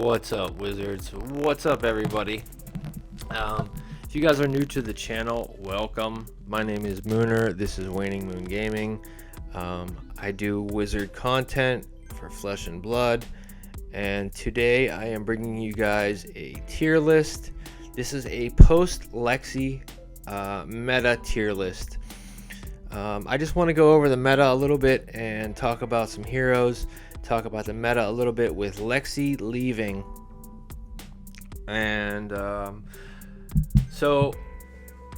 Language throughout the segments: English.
What's up, wizards? What's up, everybody? If you guys are new to the channel, welcome. My name is Mooner. This is Waning Moon Gaming. I do wizard content for Flesh and Blood, and today I am bringing you guys a tier list. This is a post Lexi meta tier list. I just want to go over the meta a little bit and talk about some heroes, talk about the meta a little bit with Lexi leaving. And so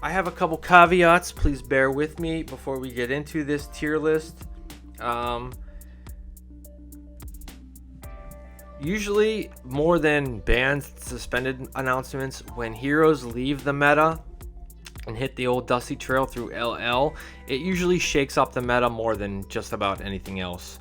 I have a couple caveats. Please bear with me before we get into this tier list. Usually more than banned, suspended announcements, when heroes leave the meta and hit the old dusty trail through LL, it usually shakes up the meta more than just about anything else.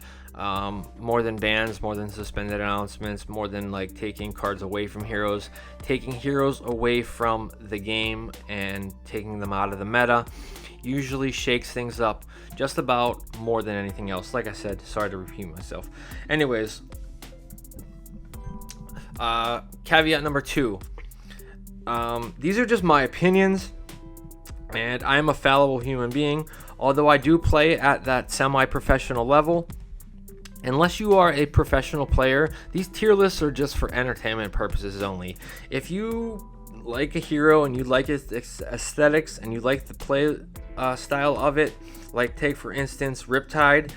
More than bans, more than suspended announcements, more than like taking cards away from heroes, taking heroes away from the game and taking them out of the meta usually shakes things up just about more than anything else. Like I said, sorry to repeat myself. Anyways, caveat number 2. These are just my opinions, and I am a fallible human being. Although I do play at that semi-professional level, unless you are a professional player, these tier lists are just for entertainment purposes only. If you like a hero and you like its aesthetics and you like the play style of it, like take for instance Riptide,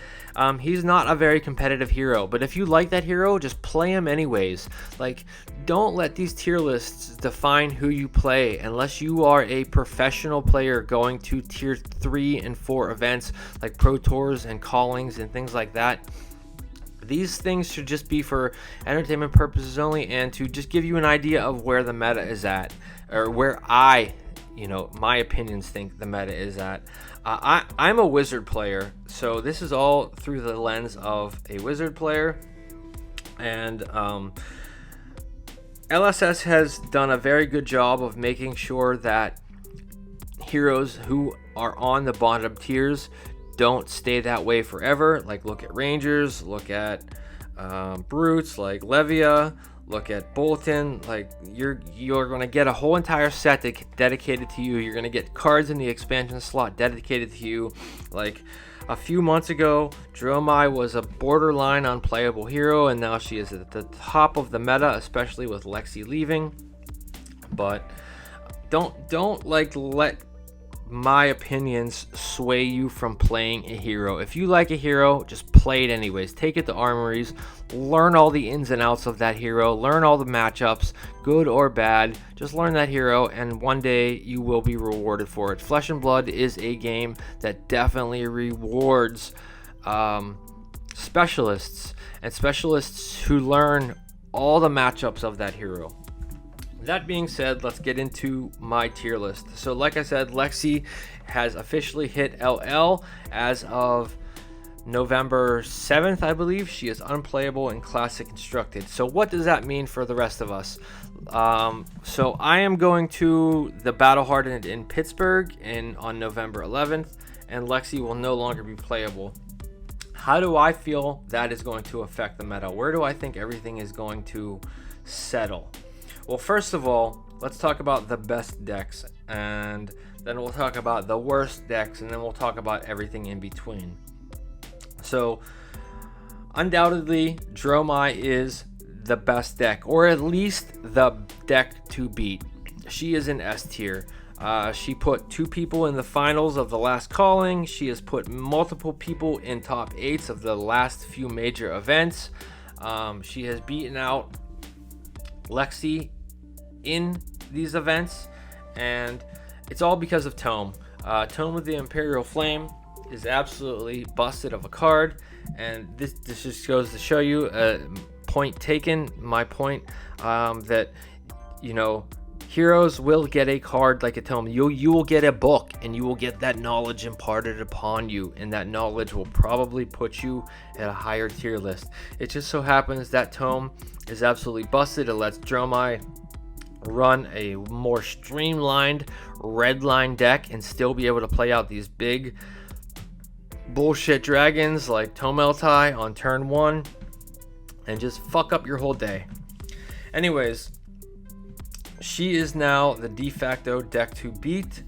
he's not a very competitive hero, but if you like that hero, just play him anyways. Like, don't let these tier lists define who you play unless you are a professional player going to tier 3 and 4 events like pro tours and callings and things like that. These things should just be for entertainment purposes only, and to just give you an idea of where the meta is at, or where my opinions think the meta is at. I'm a wizard player, so this is all through the lens of a wizard player, and LSS has done a very good job of making sure that heroes who are on the bottom tiers don't stay that way forever. Like, look at Rangers, look at Brutes like Levia, look at Bolton. Like, you're going to get a whole entire set dedicated to you. You're going to get cards in the expansion slot dedicated to you. Like, a few months ago, Dromai was a borderline unplayable hero, and now she is at the top of the meta, especially with Lexi leaving. But don't like let my opinions sway you from playing a hero. If you like a hero, just play it anyways. Take it to armories, learn all the ins and outs of that hero, learn all the matchups, good or bad. Just learn that hero, and one day you will be rewarded for it. Flesh and Blood is a game that definitely rewards specialists, and specialists who learn all the matchups of that hero. That being said, let's get into my tier list. So like I said, Lexi has officially hit LL as of November 7th, I believe. She is unplayable in Classic Constructed. So what does that mean for the rest of us? So I am going to the Battle Hardened in Pittsburgh on November 11th, and Lexi will no longer be playable. How do I feel that is going to affect the meta? Where do I think everything is going to settle? Well, first of all, let's talk about the best decks, and then we'll talk about the worst decks, and then we'll talk about everything in between. So, undoubtedly, Dromai is the best deck, or at least the deck to beat. She is in S tier. She put 2 people in the finals of the last calling. She has put multiple people in top 8s of the last few major events. She has beaten out Lexi in these events, and it's all because of Tome. Tome of the Imperial Flame is absolutely busted of a card, and this just goes to show you, point taken, my point, that heroes will get a card like a Tome. You will get a book, and you will get that knowledge imparted upon you, and that knowledge will probably put you at a higher tier list. It just so happens that Tome is absolutely busted. It lets Dromai run a more streamlined red line deck and still be able to play out these big bullshit dragons like Tomeltai on turn 1 and just fuck up your whole day. Anyways, she is now the de facto deck to beat.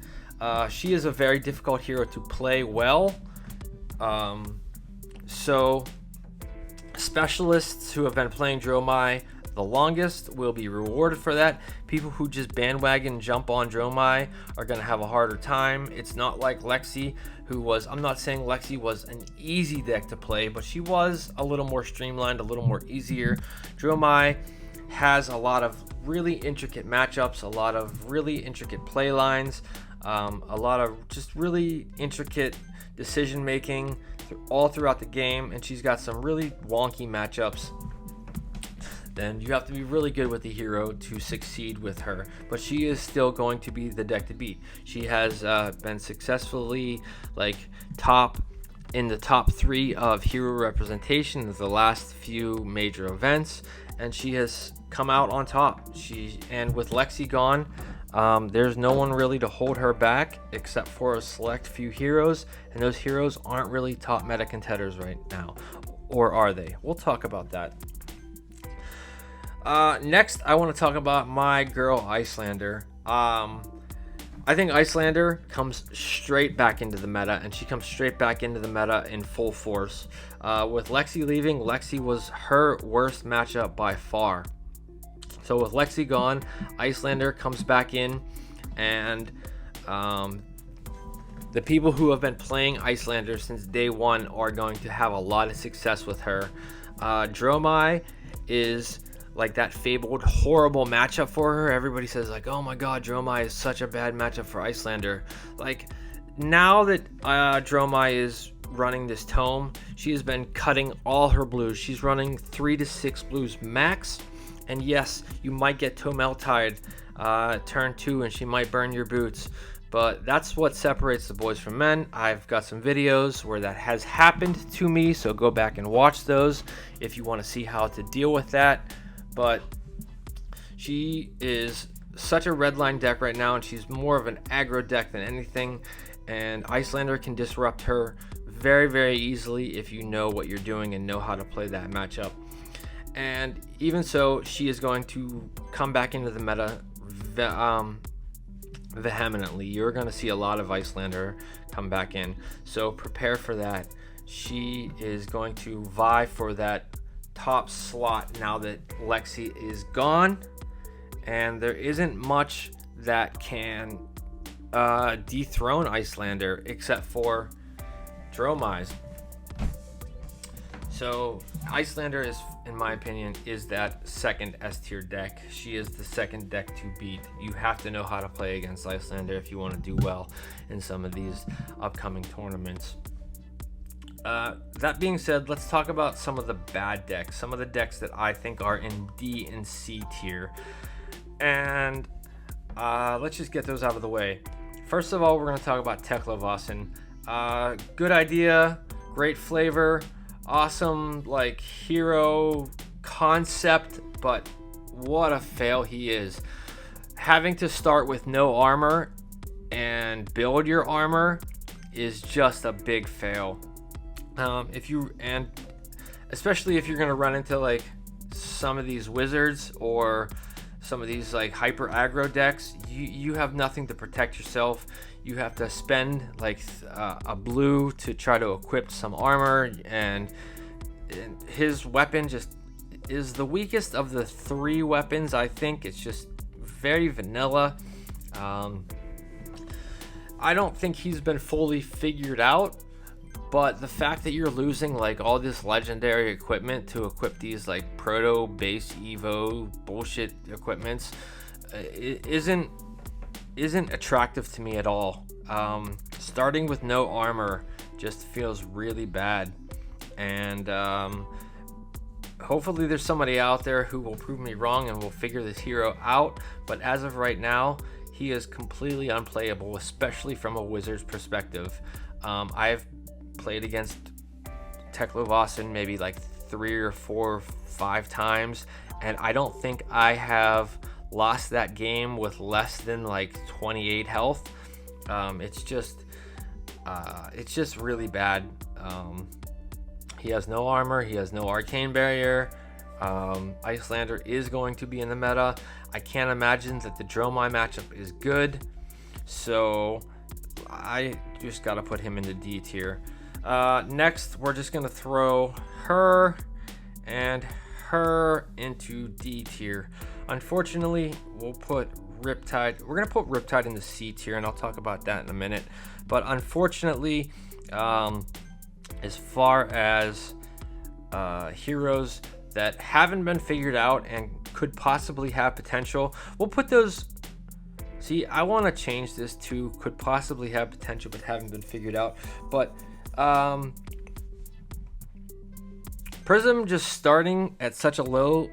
She is a very difficult hero to play well. So specialists who have been playing Dromai the longest will be rewarded for that. People who just bandwagon jump on Dromai are going to have a harder time. It's not like Lexi, who was, I'm not saying Lexi was an easy deck to play, but she was a little more streamlined, a little more easier. Dromai has a lot of really intricate matchups, a lot of really intricate play lines, a lot of just really intricate decision making all throughout the game, and she's got some really wonky matchups. Then you have to be really good with the hero to succeed with her, but she is still going to be the deck to beat. She has been successfully in the top 3 of hero representation of the last few major events, and she has come out on top. And with Lexi gone, there's no one really to hold her back except for a select few heroes, and those heroes aren't really top meta contenders right now, or are they? We'll talk about that. Next, I want to talk about my girl Icelander. I think Icelander comes straight back into the meta, and she comes straight back into the meta in full force. With Lexi leaving, Lexi was her worst matchup by far. So with Lexi gone, Icelander comes back in, and the people who have been playing Icelander since day one are going to have a lot of success with her. Dromai is like that fabled horrible matchup for her. Everybody says like, oh my god, Dromai is such a bad matchup for Icelander. Like, now that Dromai is running this tome, she has been cutting all her blues. She's running 3 to 6 blues max, and yes, you might get Tomeltide turn 2 and she might burn your boots, but that's what separates the boys from men. I've got some videos where that has happened to me, so go back and watch those if you want to see how to deal with that. But she is such a redline deck right now, and she's more of an aggro deck than anything, and Icelander can disrupt her very, very easily if you know what you're doing and know how to play that matchup. And even so, she is going to come back into the meta vehemently. You're going to see a lot of Icelander come back in, so prepare for that. She is going to vie for that top slot now that Lexi is gone, and there isn't much that can dethrone Icelander except for Dromai's. So Icelander is, in my opinion, is that second S tier deck. She is the second deck to beat. You have to know how to play against Icelander if you want to do well in some of these upcoming tournaments. That being said, let's talk about some of the bad decks, some of the decks that I think are in D and C tier, and let's just get those out of the way. First of all, we're going to talk about Techos. Good idea, great flavor, awesome like hero concept, but what a fail he is. Having to start with no armor and build your armor is just a big fail. Especially if you're going to run into like some of these wizards or some of these like hyper aggro decks, you have nothing to protect yourself. You have to spend like a blue to try to equip some armor, and his weapon just is the weakest of the 3 weapons. I think it's just very vanilla. I don't think he's been fully figured out, but the fact that you're losing like all this legendary equipment to equip these like proto base evo bullshit equipments isn't attractive to me at all. Starting with no armor just feels really bad, and hopefully there's somebody out there who will prove me wrong and will figure this hero out, but as of right now, he is completely unplayable, especially from a wizard's perspective. I've played against Techos maybe like 3 or 4 or 5 times, and I don't think I have lost that game with less than like 28 health. It's just really bad. He has no armor, he has no arcane barrier, Icelander is going to be in the meta. I can't imagine that the Dromai matchup is good, so I just got to put him into D tier. Next, we're just going to throw her and her into D tier. Unfortunately, we'll put Riptide. We're going to put Riptide in the C tier, and I'll talk about that in a minute. But unfortunately, as far as heroes that haven't been figured out and could possibly have potential, we'll put those. See, I want to change this to could possibly have potential but haven't been figured out. But Prism just starting at such a low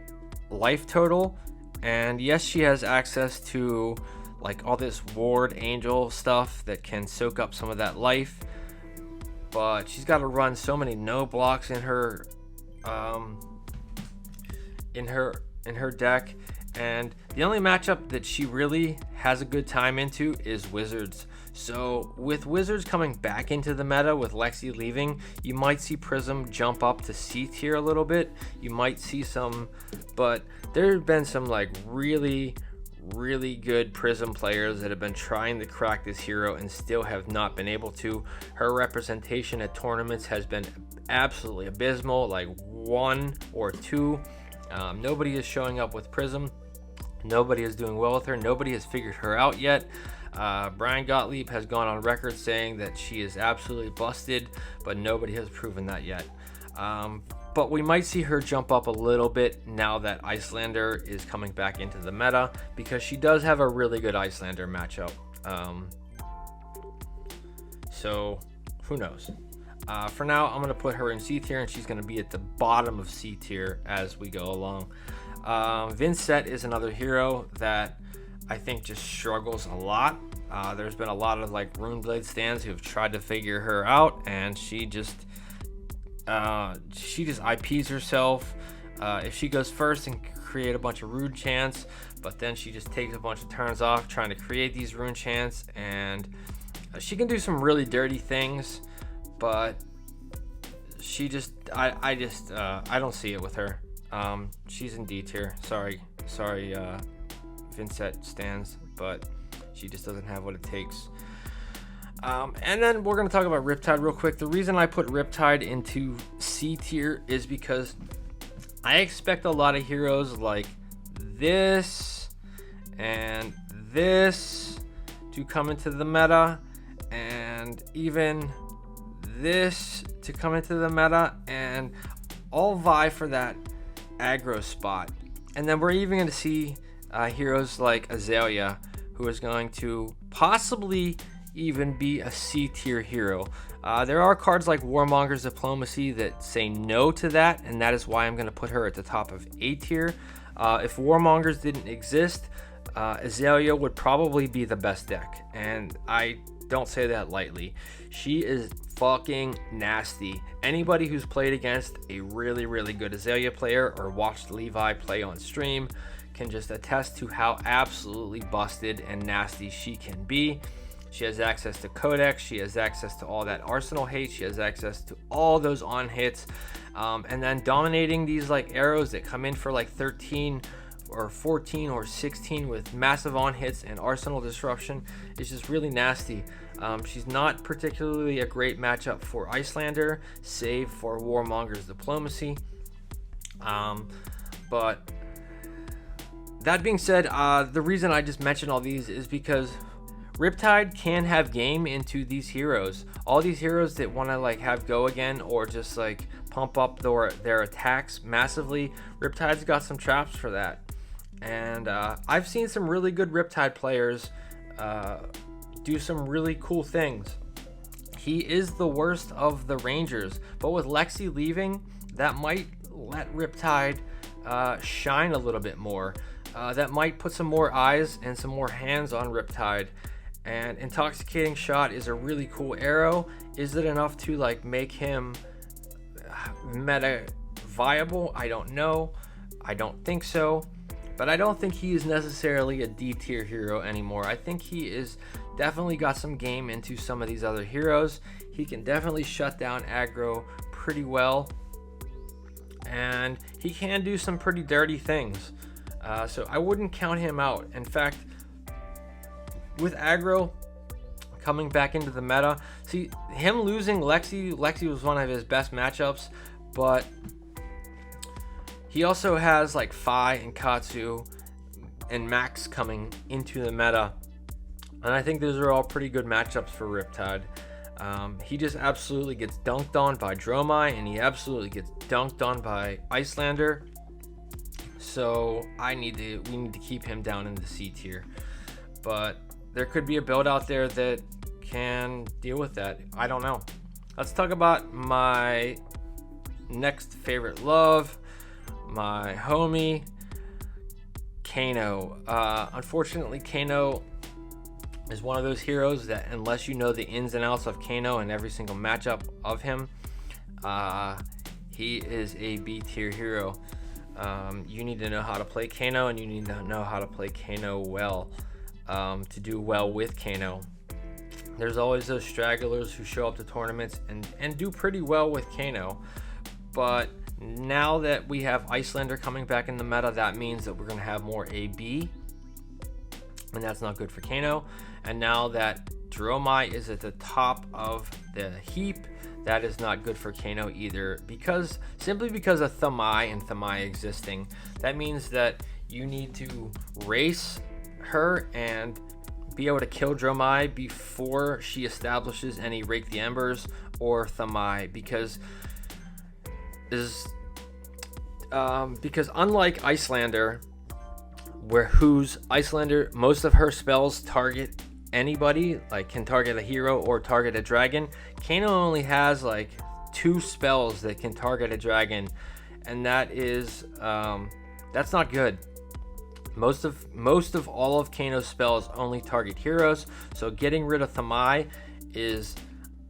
life total, and yes, she has access to like all this ward angel stuff that can soak up some of that life, but she's got to run so many no blocks in her deck, and the only matchup that she really has a good time into is Wizards. So with Wizards coming back into the meta with Lexi leaving, you might see Prism jump up to C tier a little bit. You might see some, but there have been some like really good Prism players that have been trying to crack this hero and still have not been able to. Her representation at tournaments has been absolutely abysmal, like 1 or 2. Nobody is showing up with Prism. Nobody is doing well with her. Nobody has figured her out yet. Brian Gottlieb has gone on record saying that she is absolutely busted, but nobody has proven that yet. But we might see her jump up a little bit now that Icelander is coming back into the meta, because she does have a really good Icelander matchup. So who knows? For now, I'm going to put her in C tier, and she's going to be at the bottom of C tier as we go along. Vincent is another hero that I think just struggles a lot. There's been a lot of like Runeblade stands who have tried to figure her out, and she just IPs herself. If she goes first and create a bunch of rune chants, but then she just takes a bunch of turns off trying to create these rune chants, and she can do some really dirty things, but she just I don't see it with her. She's in D tier. Sorry, Vincent stands, but she just doesn't have what it takes. And then we're going to talk about Riptide real quick. The reason I put Riptide into C tier is because I expect a lot of heroes like this and this to come into the meta, and even this to come into the meta, and all vie for that aggro spot. And then we're even going to see heroes like Azalea, who is going to possibly even be a C tier hero. There are cards like Warmonger's Diplomacy that say no to that, and that is why I'm going to put her at the top of A tier. If Warmongers didn't exist, Azalea would probably be the best deck, and I don't say that lightly. She is fucking nasty. Anybody who's played against a really good Azalea player or watched Levi play on stream can just attest to how absolutely busted and nasty she can be. She has access to Codex, she has access to all that Arsenal hate, she has access to all those on hits, and then dominating these like arrows that come in for like 13 or 14 or 16 with massive on hits and Arsenal disruption is just really nasty. She's not particularly a great matchup for Icelander, save for Warmonger's Diplomacy. But that being said, the reason I just mentioned all these is because Riptide can have game into these heroes. All these heroes that want to like have go again or just like pump up their attacks massively, Riptide's got some traps for that. And I've seen some really good Riptide players do some really cool things. He is the worst of the Rangers, but with Lexi leaving, that might let Riptide shine a little bit more. That might put some more eyes and some more hands on Riptide. And Intoxicating Shot is a really cool arrow. Is it enough to like make him meta viable? I don't know. I don't think so. But I don't think he is necessarily a D tier hero anymore. I think he is definitely got some game into some of these other heroes. He can definitely shut down aggro pretty well. and he can do some pretty dirty things. So I wouldn't count him out. In fact, with aggro coming back into the meta, see him losing Lexi was one of his best matchups, but he also has like Fi and Katsu and Max coming into the meta, and I think those are all pretty good matchups for Riptide. He just absolutely gets dunked on by Dromai, and he absolutely gets dunked on by Icelander. So we need to keep him down in the C tier. But there could be a build out there that can deal with that. I don't know. Let's talk about my next favorite love, my homie, Kano. Unfortunately, Kano is one of those heroes that, unless you know the ins and outs of Kano and every single matchup of him, he is a B tier hero. You need to know how to play Kano, and you need to know how to play Kano well, to do well with Kano. There's always those stragglers who show up to tournaments and do pretty well with Kano, but now that we have Icelander coming back in the meta, that means that we're going to have more AB, and that's not good for Kano. And now that Dromai is at the top of the heap, that is not good for Kano either, simply because of Thamai and Thamai existing. That means that you need to race her and be able to kill Dromai before she establishes any Rake the Embers or Thamai, because unlike Icelander, whose Icelander, most of her spells target anybody, like can target a hero or target a dragon, Kano only has like 2 spells that can target a dragon, and that is that's not good. Most of all of Kano's spells only target heroes, so getting rid of Thamai is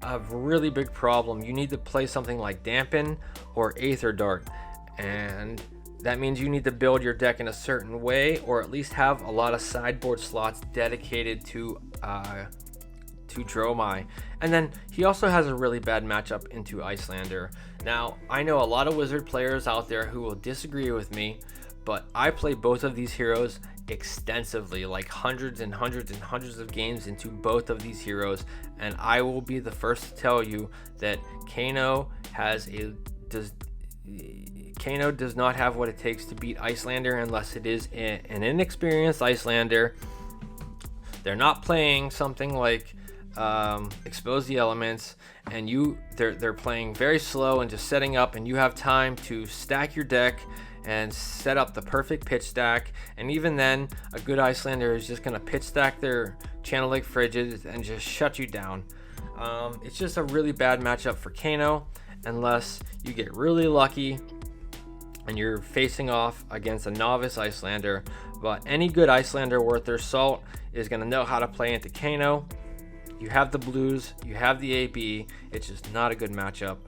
a really big problem. You need to play something like Dampen or Aether Dart, and that means you need to build your deck in a certain way, or at least have a lot of sideboard slots dedicated to Dromai. And then he also has a really bad matchup into Icelander. Now, I know a lot of Wizard players out there who will disagree with me, but I play both of these heroes extensively, like hundreds and hundreds and hundreds of games into both of these heroes, and I will be the first to tell you that Kano does not have what it takes to beat Icelander, unless it is an inexperienced Icelander. They're not playing something like Expose the Elements, and they're playing very slow and just setting up, and you have time to stack your deck and set up the perfect pitch stack. And even then, a good Icelander is just going to pitch stack their Channel Lake Frigid and just shut you down. It's just a really bad matchup for Kano, unless you get really lucky and you're facing off against a novice Icelander. But any good Icelander worth their salt is going to know how to play into Kano. You have the blues, you have the AB, it's just not a good matchup.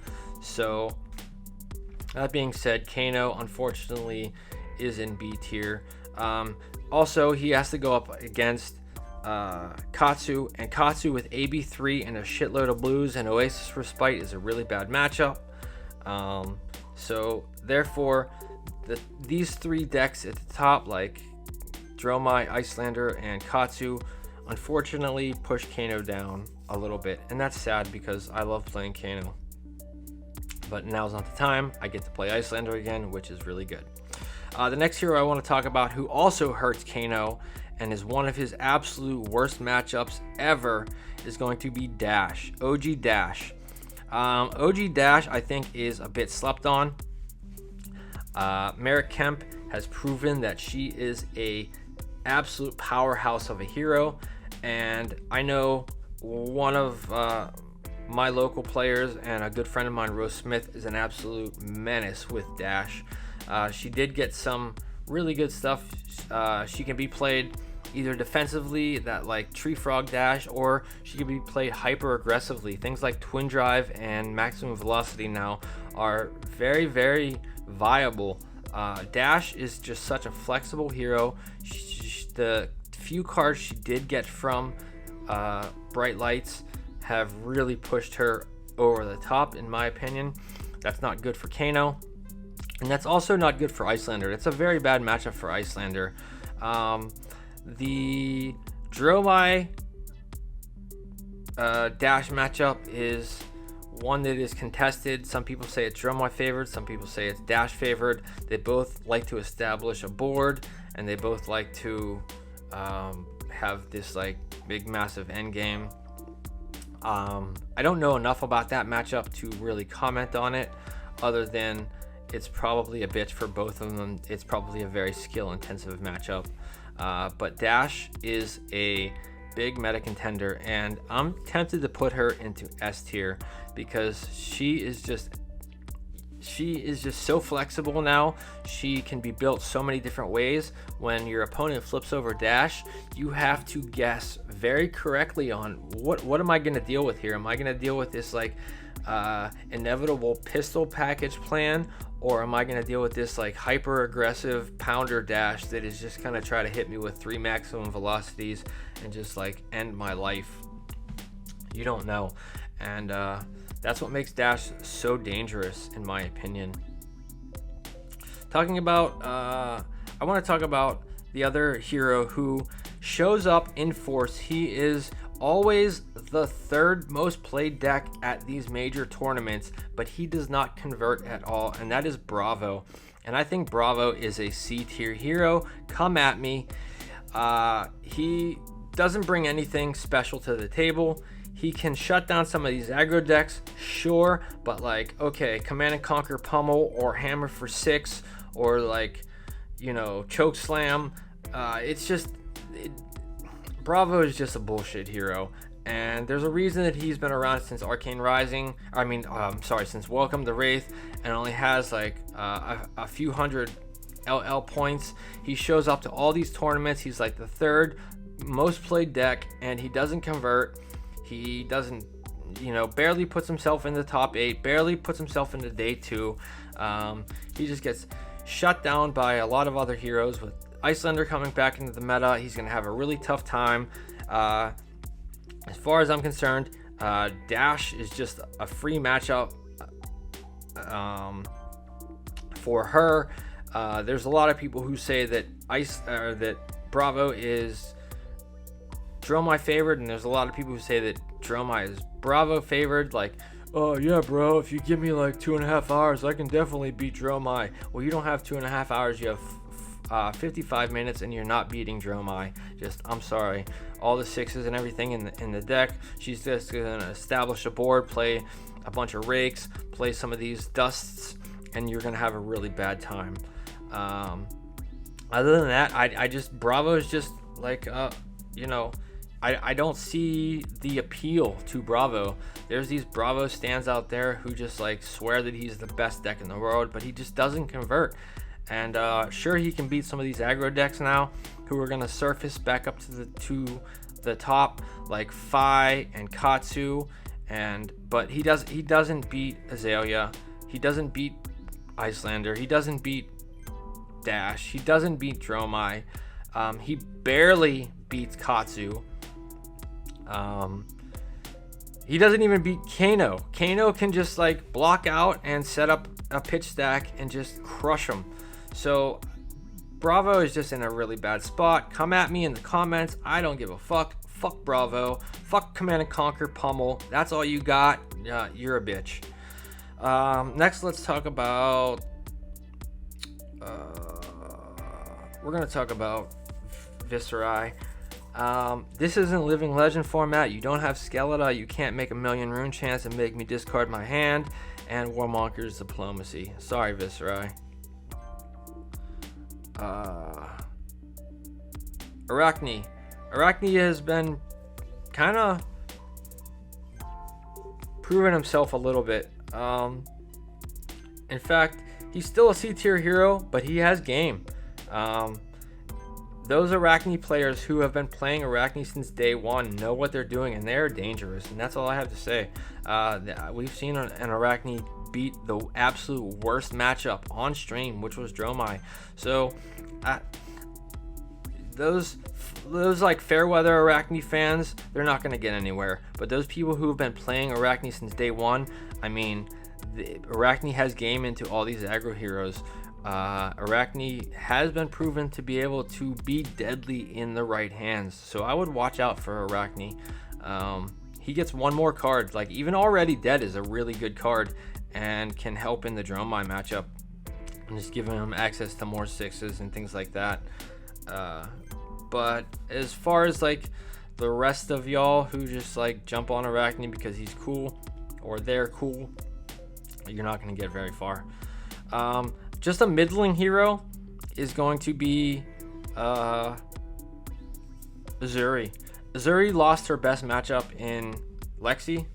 So that being said, Kano unfortunately is in B tier. Also, he has to go up against Katsu, and Katsu with AB3 and a shitload of blues and Oasis Respite is a really bad matchup. So therefore, these 3 decks at the top, like Dromai, Icelander, and Katsu, unfortunately push Kano down a little bit, and that's sad because I love playing Kano. But now's not the time. I get to play Icelander again, which is really good. The next hero I want to talk about, who also hurts Kano and is one of his absolute worst matchups ever, is going to be Dash. OG Dash. OG Dash, I think, is a bit slept on. Merrick Kemp has proven that she is a absolute powerhouse of a hero, and I know one of my local players and a good friend of mine, Rose Smith, is an absolute menace with Dash. She did get some really good stuff. She can be played either defensively, that like Tree Frog Dash, or she can be played hyper aggressively. Things like Twin Drive and Maximum Velocity now are very, very viable. Dash is just such a flexible hero. The few cards she did get from Bright Lights have really pushed her over the top, in my opinion. That's not good for Kano. And that's also not good for Icelander. It's a very bad matchup for Icelander. The Dromai Dash matchup is one that is contested. Some people say it's Dromai favored, some people say it's Dash favored. They both like to establish a board, and they both like to have this like big massive end game. I don't know enough about that matchup to really comment on it, other than it's probably a bitch for both of them. It's probably a very skill intensive matchup. But Dash is a big meta contender, and I'm tempted to put her into S tier because she is just so flexible now. She can be built so many different ways. When your opponent flips over Dash, you have to guess very correctly on what am I going to deal with here. Am I going to deal with this like inevitable pistol package plan, or am I going to deal with this like hyper aggressive pounder Dash that is just going to try to hit me with 3 maximum velocities and just like end my life? You don't know. And that's what makes Dash so dangerous, in my opinion. Talking about, I want to talk about the other hero who shows up in force. He is always the 3rd most played deck at these major tournaments, but he does not convert at all, and that is Bravo. And I think Bravo is a C tier hero. Come at me. He doesn't bring anything special to the table. He can shut down some of these aggro decks, sure, but like, okay, Command and Conquer Pummel or Hammer for 6 or like, you know, Choke Slam. Bravo is just a bullshit hero, and there's a reason that he's been around since Arcane Rising. Since Welcome to Wraith, and only has like a few hundred LL points. He shows up to all these tournaments. He's like the 3rd most played deck, and he doesn't convert. He doesn't, barely puts himself in the top 8, barely puts himself into day 2. He just gets shut down by a lot of other heroes. With Icelander coming back into the meta, he's going to have a really tough time. As far as I'm concerned, Dash is just a free matchup for her. There's a lot of people who say that that Bravo is Dromai favored, and there's a lot of people who say that Dromai is Bravo favored. Like, oh yeah, bro, if you give me like 2.5 hours, I can definitely beat Dromai. Well, you don't have 2.5 hours. You have 55 minutes, and you're not beating Dromai. I'm sorry. All the 6s and everything in the deck. She's just gonna establish a board, play a bunch of rakes, play some of these dusts, and you're gonna have a really bad time. Other than that, Bravo is just like I don't see the appeal to Bravo. There's these Bravo stands out there who just like swear that he's the best deck in the world, but he just doesn't convert. And sure, he can beat some of these aggro decks now who are gonna surface back up to the top, like Fi and Katsu, but he doesn't beat Azalea. He doesn't beat Icelander. He doesn't beat Dash. He doesn't beat Dromai. He barely beats Katsu. He doesn't even beat Kano. Kano can just like block out and set up a pitch stack and just crush him. So Bravo is just in a really bad spot. Come at me in the comments. I don't give a fuck. Fuck Bravo. Fuck Command and Conquer Pummel. That's all you got. You're a bitch. Next, let's talk about. We're gonna talk about Viscerai. This isn't Living Legend format. You don't have Skeletor. You can't make a million rune chance and make me discard my hand. And Warmonker's Diplomacy. Sorry, Viscerai. Arachne. Arachne has been kind of proven himself a little bit. In fact, he's still a C tier hero, but he has game. Those Arachne players who have been playing Arachne since day one know what they're doing, and they're dangerous, and that's all I have to say. We've seen an Arachne beat the absolute worst matchup on stream, which was Dromai. So those like Fairweather Arachne fans, they're not going to get anywhere. But those people who have been playing Arachne since day one, I mean, Arachne has game into all these aggro heroes. Arachne has been proven to be able to be deadly in the right hands, so I would watch out for Arachne. He gets one more card. Like, even already dead is a really good card and can help in the Drone Mine matchup, and just giving him access to more 6s and things like that. But as far as like the rest of y'all who just like jump on Arachne because he's cool or they're cool, you're not going to get very far. Just a middling hero is going to be Azuri. Azuri lost her best matchup in Lexi,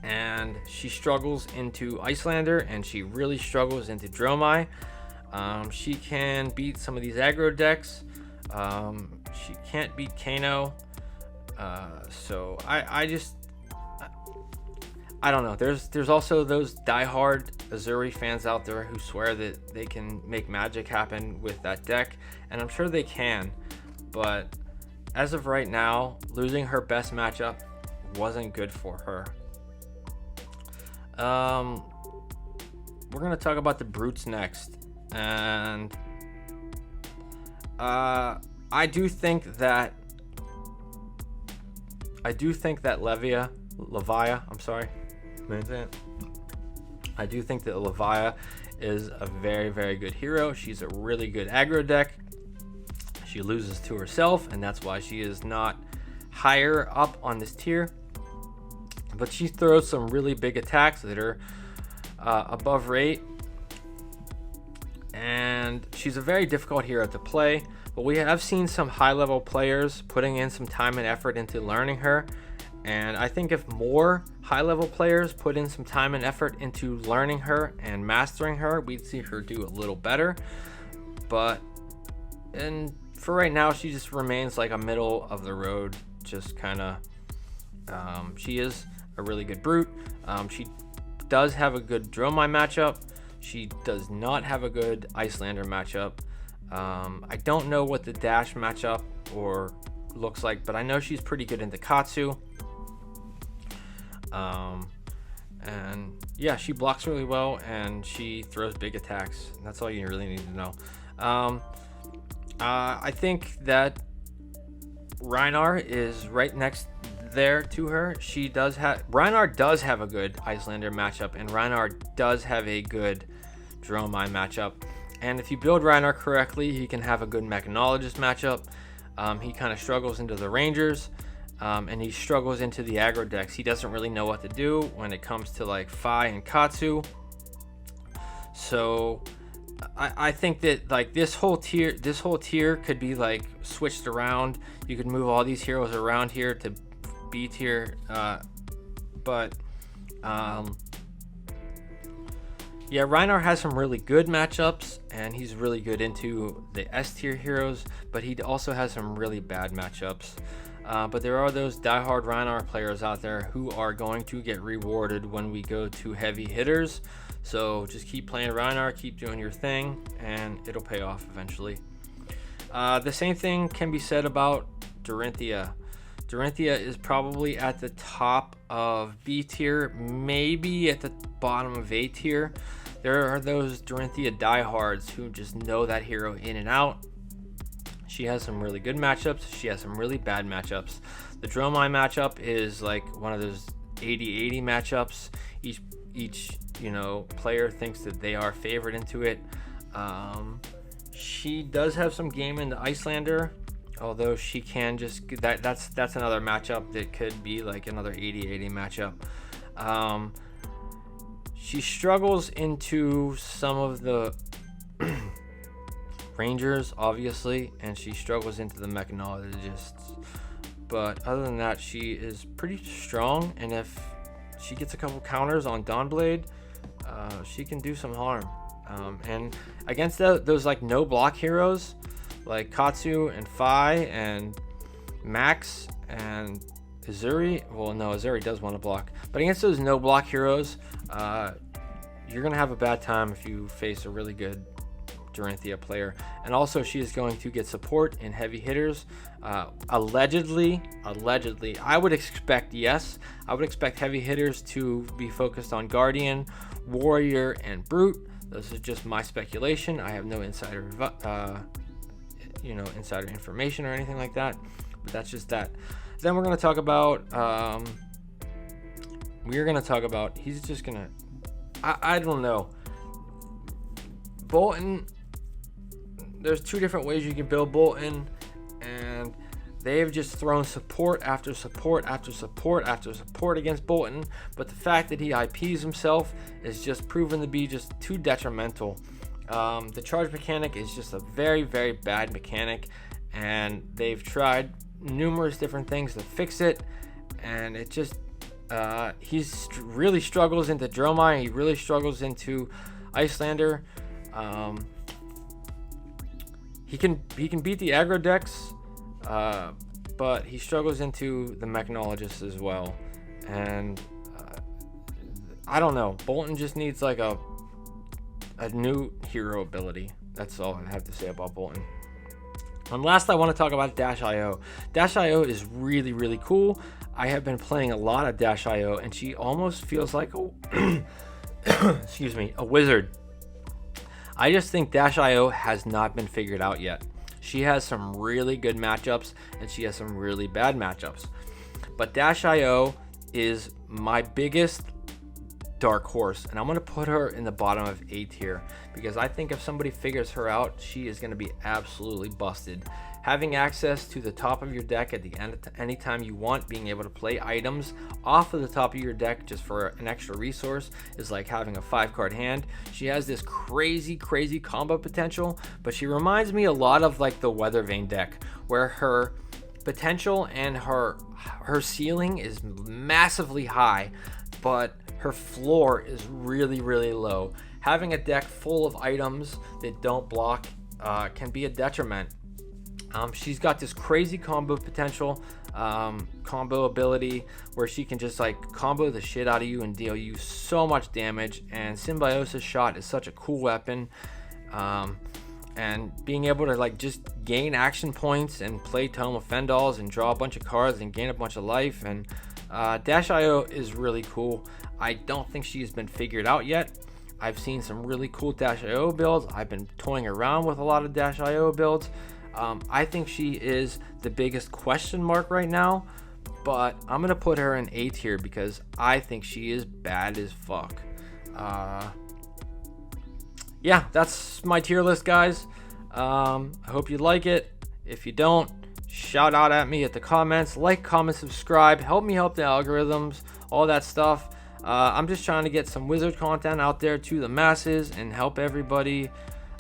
and she struggles into Icelander, and she really struggles into Dromai. She can beat some of these aggro decks. She can't beat Kano. So I don't know. There's also those diehard Azuri fans out there who swear that they can make magic happen with that deck, and I'm sure they can, but as of right now, losing her best matchup wasn't good for her. We're gonna talk about the brutes next, and I do think that Levia, I'm sorry. I do think that Levia is a very, very good hero. She's a really good aggro deck. She loses to herself, and that's why she is not higher up on this tier. But she throws some really big attacks that are above rate. And she's a very difficult hero to play. But we have seen some high-level players putting in some time and effort into learning her. And I think if more high-level players put in some time and effort into learning her and mastering her, we'd see her do a little better. And for right now, she just remains like a middle of the road, just kind of, she is a really good brute. She does have a good Drone Mine matchup. She does not have a good Icelander matchup. I don't know what the dash matchup or looks like, but I know she's pretty good into Katsu. And yeah, she blocks really well and she throws big attacks. That's all you really need to know. I think that Rhinar is right next there to her. Rhinar does have a good Icelander matchup, and Rhinar does have a good Drone Mine matchup. And if you build Rhinar correctly, he can have a good Mechanologist matchup. He kind of struggles into the Rangers, and he struggles into the aggro decks. He doesn't really know what to do when it comes to like Fi and Katsu. So I think that like this whole tier could be like switched around. You could move all these heroes around here to B tier, but yeah, Rhinar has some really good matchups, and he's really good into the S tier heroes, but he also has some really bad matchups. But there are those diehard Rhinar players out there who are going to get rewarded when we go to heavy hitters. So just keep playing Rhinar, keep doing your thing, and it'll pay off eventually. The same thing can be said about Dorinthia. Dorinthia is probably at the top of B tier, maybe at the bottom of A tier. There are those Dorinthia diehards who just know that hero in and out. She has some really good matchups. She has some really bad matchups. The Drone Mine matchup is like one of those 80-80 matchups. Each player thinks that they are favored into it. She does have some game in the Icelander, although she can just that's another matchup that could be like another 80-80 matchup. She struggles into some of the Rangers, obviously, and she struggles into the Mechanologists. But other than that, she is pretty strong, and if she gets a couple counters on Dawnblade, she can do some harm. And against those like no block heroes like Katsu and Fi and Max and Azuri, well, no, Azuri does want to block, but against those no block heroes, you're gonna have a bad time if you face a really good Dorinthia player. And also she is going to get support in heavy hitters. Allegedly, I would expect, yes, I would expect heavy hitters to be focused on Guardian, Warrior, and Brute. This is just my speculation. I have no insider insider information or anything like that, but that's just that. Then we're going to talk about he's just gonna, I don't know, Bolton. There's two different ways you can build Bolton, and they've just thrown support after support after support after support against Bolton, but the fact that he IPs himself is just proven to be just too detrimental. The charge mechanic is just a very, very bad mechanic, and they've tried numerous different things to fix it, and it just really struggles into Dromai. He really struggles into Icelander. He can beat the aggro decks, but he struggles into the Mechnologist as well. And I don't know. Bolton just needs like a new hero ability. That's all I have to say about Bolton. And last, I want to talk about Dash.io. Dash.io is really, really cool. I have been playing a lot of Dash.io, and she almost feels like a a wizard. I just think Dash.io has not been figured out yet. She has some really good matchups, and she has some really bad matchups. But Dash.io is my biggest dark horse, and I'm going to put her in the bottom of A tier, because I think if somebody figures her out, she is going to be absolutely busted. Having access to the top of your deck at the end anytime you want, being able to play items off of the top of your deck just for an extra resource, is like having a 5-card hand. She has this crazy combo potential, but she reminds me a lot of like the Weathervane deck, where her potential and her ceiling is massively high, but her floor is really low. Having a deck full of items that don't block can be a detriment. She's got this crazy combo potential, combo ability, where she can just like combo the shit out of you and deal you so much damage. And Symbiosis Shot is such a cool weapon. And being able to like just gain action points and play Tome of Fendals and draw a bunch of cards and gain a bunch of life. And Dash.io is really cool. I don't think she's been figured out yet. I've seen some really cool Dash.io builds. I've been toying around with a lot of Dash.io builds. I think she is the biggest question mark right now, but I'm going to put her in A tier because I think she is bad as fuck. Yeah, that's my tier list, guys. I hope you like it. If you don't, shout out at me at the comments. Like, comment, subscribe. Help me help the algorithms, all that stuff. I'm just trying to get some Wizard content out there to the masses and help everybody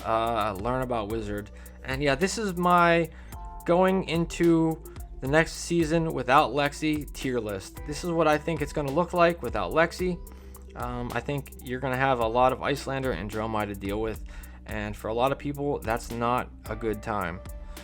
learn about Wizard. And yeah, this is my going into the next season without Lexi tier list. This is what I think it's going to look like without Lexi. I think you're going to have a lot of Icelander and Dromai to deal with. And for a lot of people, that's not a good time.